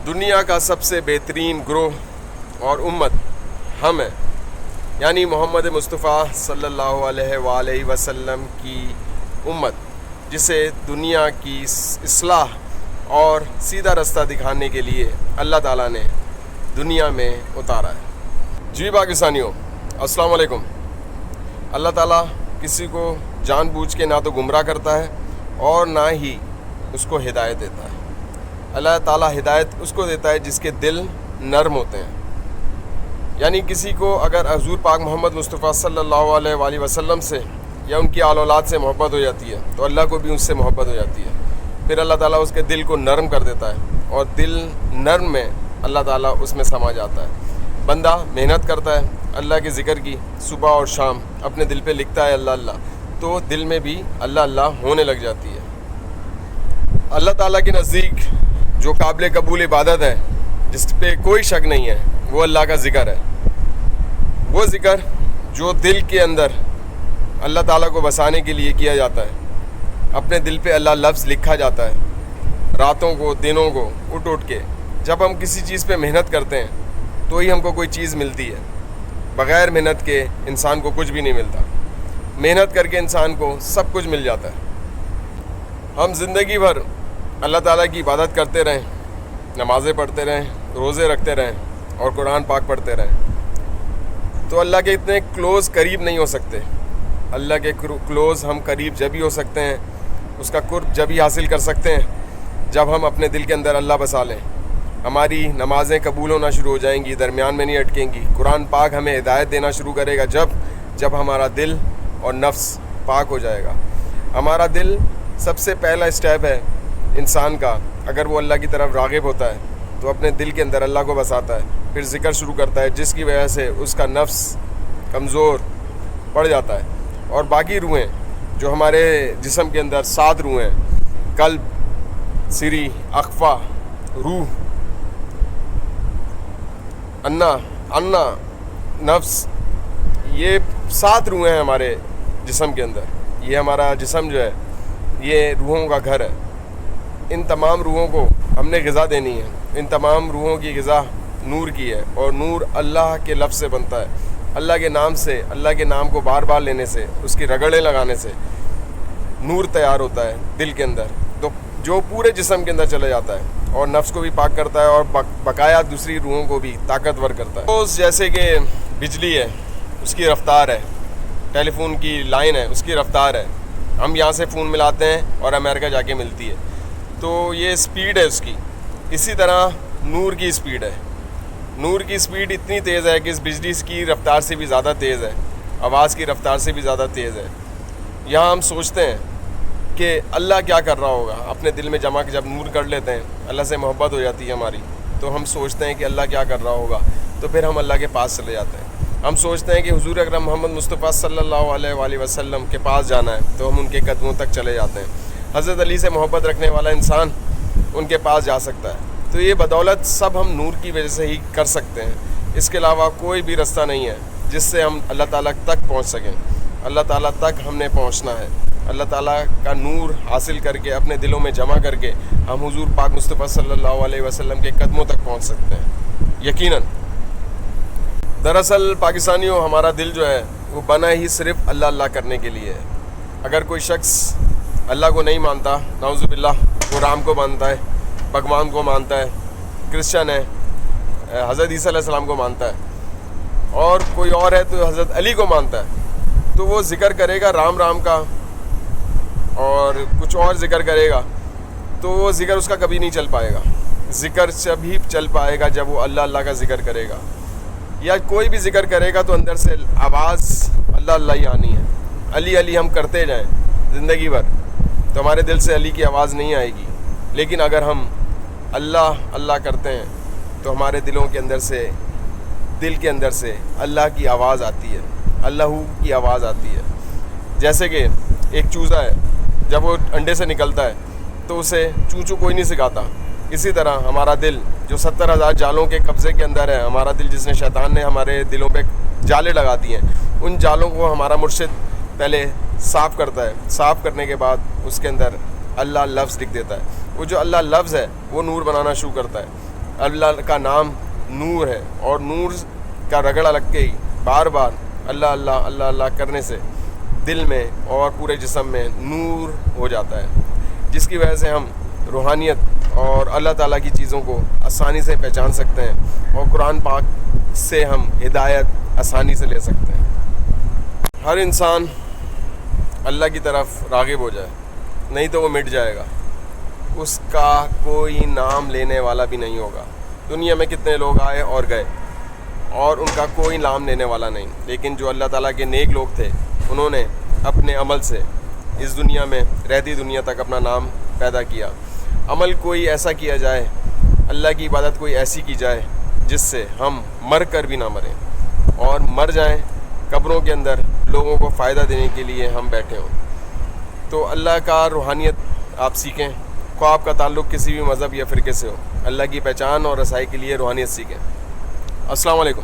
دنیا کا سب سے بہترین گروہ اور امت ہم ہیں، یعنی محمد مصطفیٰ صلی اللہ علیہ وآلہ وسلم کی امت، جسے دنیا کی اصلاح اور سیدھا رستہ دکھانے کے لیے اللہ تعالیٰ نے دنیا میں اتارا ہے۔ جی پاکستانیوں، السلام علیکم۔ اللہ تعالیٰ کسی کو جان بوجھ کے نہ تو گمراہ کرتا ہے اور نہ ہی اس کو ہدایت دیتا ہے۔ اللہ تعالیٰ ہدایت اس کو دیتا ہے جس کے دل نرم ہوتے ہیں، یعنی کسی کو اگر حضور پاک محمد مصطفیٰ صلی اللہ علیہ وآلہ وسلم سے یا ان کی آل اولاد سے محبت ہو جاتی ہے تو اللہ کو بھی اس سے محبت ہو جاتی ہے۔ پھر اللہ تعالیٰ اس کے دل کو نرم کر دیتا ہے اور دل نرم میں اللہ تعالیٰ اس میں سما جاتا ہے۔ بندہ محنت کرتا ہے اللہ کے ذکر کی، صبح اور شام اپنے دل پہ لکھتا ہے اللہ اللہ، تو دل میں بھی اللہ اللہ ہونے لگ جاتی ہے۔ اللہ تعالیٰ کے نزدیک جو قابل قبول عبادت ہے، جس پہ کوئی شک نہیں ہے، وہ اللہ کا ذکر ہے۔ وہ ذکر جو دل کے اندر اللہ تعالیٰ کو بسانے کے لیے کیا جاتا ہے، اپنے دل پہ اللہ لفظ لکھا جاتا ہے، راتوں کو دنوں کو اٹھ کے۔ جب ہم کسی چیز پہ محنت کرتے ہیں تو ہی ہم کو کوئی چیز ملتی ہے، بغیر محنت کے انسان کو کچھ بھی نہیں ملتا۔ محنت کر کے انسان کو سب کچھ مل جاتا ہے۔ ہم زندگی بھر اللہ تعالیٰ کی عبادت کرتے رہیں، نمازیں پڑھتے رہیں، روزے رکھتے رہیں اور قرآن پاک پڑھتے رہیں، تو اللہ کے اتنے کلوز قریب نہیں ہو سکتے۔ اللہ کے کلوز ہم قریب جب ہی ہو سکتے ہیں، اس کا قرب جب ہی حاصل کر سکتے ہیں جب ہم اپنے دل کے اندر اللہ بسا لیں۔ ہماری نمازیں قبول ہونا شروع ہو جائیں گی، درمیان میں نہیں اٹکیں گی۔ قرآن پاک ہمیں ہدایت دینا شروع کرے گا جب ہمارا دل اور نفس پاک ہو جائے گا۔ ہمارا دل سب سے پہلا اسٹیپ ہے انسان کا، اگر وہ اللہ کی طرف راغب ہوتا ہے تو اپنے دل کے اندر اللہ کو بساتا ہے، پھر ذکر شروع کرتا ہے، جس کی وجہ سے اس کا نفس کمزور پڑ جاتا ہے۔ اور باقی روحیں جو ہمارے جسم کے اندر 7 روحیں ہیں، قلب، سری، اقفا، روح، انا، نفس، یہ 7 روحیں ہیں ہمارے جسم کے اندر۔ یہ ہمارا جسم جو ہے یہ روحوں کا گھر ہے۔ ان تمام روحوں کو ہم نے غذا دینی ہے۔ ان تمام روحوں کی غذا نور کی ہے، اور نور اللہ کے لفظ سے بنتا ہے۔ اللہ کے نام سے، اللہ کے نام کو بار بار لینے سے، اس کی رگڑیں لگانے سے نور تیار ہوتا ہے دل کے اندر، تو جو پورے جسم کے اندر چلا جاتا ہے اور نفس کو بھی پاک کرتا ہے اور بقایا دوسری روحوں کو بھی طاقتور کرتا ہے۔ تو جیسے کہ بجلی ہے، اس کی رفتار ہے، ٹیلی فون کی لائن ہے، اس کی رفتار ہے۔ ہم یہاں سے فون ملاتے ہیں اور امریکہ جا کے ملتی ہے، تو یہ سپیڈ ہے اس کی۔ اسی طرح نور کی سپیڈ ہے۔ نور کی سپیڈ اتنی تیز ہے کہ اس بجلی کی رفتار سے بھی زیادہ تیز ہے، آواز کی رفتار سے بھی زیادہ تیز ہے۔ یہاں ہم سوچتے ہیں کہ اللہ کیا کر رہا ہوگا، اپنے دل میں جب نور کر لیتے ہیں، اللہ سے محبت ہو جاتی ہے ہماری، تو ہم سوچتے ہیں کہ اللہ کیا کر رہا ہوگا، تو پھر ہم اللہ کے پاس چلے جاتے ہیں۔ ہم سوچتے ہیں کہ حضور اکرم محمد مصطفیٰ صلی اللہ علیہ وآلہ وسلم کے پاس جانا ہے، تو ہم ان کے قدموں تک چلے جاتے ہیں۔ حضرت علی سے محبت رکھنے والا انسان ان کے پاس جا سکتا ہے۔ تو یہ بدولت سب ہم نور کی وجہ سے ہی کر سکتے ہیں۔ اس کے علاوہ کوئی بھی رستہ نہیں ہے جس سے ہم اللہ تعالیٰ تک پہنچ سکیں۔ اللہ تعالیٰ تک ہم نے پہنچنا ہے۔ اللہ تعالیٰ کا نور حاصل کر کے اپنے دلوں میں جمع کر کے ہم حضور پاک مصطفیٰ صلی اللہ علیہ وسلم کے قدموں تک پہنچ سکتے ہیں، یقیناً۔ دراصل پاکستانیوں، ہمارا دل جو ہے وہ بنا ہی صرف اللہ اللہ کرنے کے لیے ہے۔ اگر کوئی شخص اللہ کو نہیں مانتا، نعوذ باللہ، وہ رام کو مانتا ہے، بھگوان کو مانتا ہے، کرسچن ہے، حضرت عیسیٰ علیہ السلام کو مانتا ہے، اور کوئی اور ہے تو حضرت علی کو مانتا ہے، تو وہ ذکر کرے گا رام کا اور کچھ اور ذکر کرے گا، تو وہ ذکر اس کا کبھی نہیں چل پائے گا۔ ذکر جب ہی چل پائے گا جب وہ اللہ اللہ کا ذکر کرے گا، یا کوئی بھی ذکر کرے گا تو اندر سے آواز اللہ اللہ ہی آنی ہے۔ علی علی ہم کرتے جائیں زندگی بھر تو ہمارے دل سے علی کی آواز نہیں آئے گی، لیکن اگر ہم اللہ اللہ کرتے ہیں تو ہمارے دل کے اندر سے اللہ کی آواز آتی ہے، اللہ کی آواز آتی ہے۔ جیسے کہ ایک چوزا ہے، جب وہ انڈے سے نکلتا ہے تو اسے چونچو کوئی نہیں سکھاتا، اسی طرح ہمارا دل جو 70,000 جالوں کے قبضے کے اندر ہے، ہمارا دل جس نے شیطان نے ہمارے دلوں پہ جالے لگا دیے ہیں، ان جالوں کو ہمارا مرشد پہلے صاف کرتا ہے۔ صاف کرنے کے بعد اس کے اندر اللہ لفظ لکھ دیتا ہے۔ وہ جو اللہ لفظ ہے وہ نور بنانا شروع کرتا ہے۔ اللہ کا نام نور ہے، اور نور کا رگڑا لگ کے ہی بار بار اللہ اللہ اللہ اللہ کرنے سے دل میں اور پورے جسم میں نور ہو جاتا ہے، جس کی وجہ سے ہم روحانیت اور اللہ تعالیٰ کی چیزوں کو آسانی سے پہچان سکتے ہیں، اور قرآن پاک سے ہم ہدایت آسانی سے لے سکتے ہیں۔ ہر انسان اللہ کی طرف راغب ہو جائے، نہیں تو وہ مٹ جائے گا، اس کا کوئی نام لینے والا بھی نہیں ہوگا۔ دنیا میں کتنے لوگ آئے اور گئے اور ان کا کوئی نام لینے والا نہیں، لیکن جو اللہ تعالیٰ کے نیک لوگ تھے انہوں نے اپنے عمل سے اس دنیا میں رہتی دنیا تک اپنا نام پیدا کیا۔ عمل کوئی ایسا کیا جائے، اللہ کی عبادت کوئی ایسی کی جائے جس سے ہم مر کر بھی نہ مریں، اور مر جائیں قبروں کے اندر لوگوں کو فائدہ دینے کے لیے ہم بیٹھے ہوں۔ تو اللہ کا روحانیت آپ سیکھیں، خواہ آپ کا تعلق کسی بھی مذہب یا فرقے سے ہو، اللہ کی پہچان اور رسائی کے لیے روحانیت سیکھیں۔ السلام علیکم۔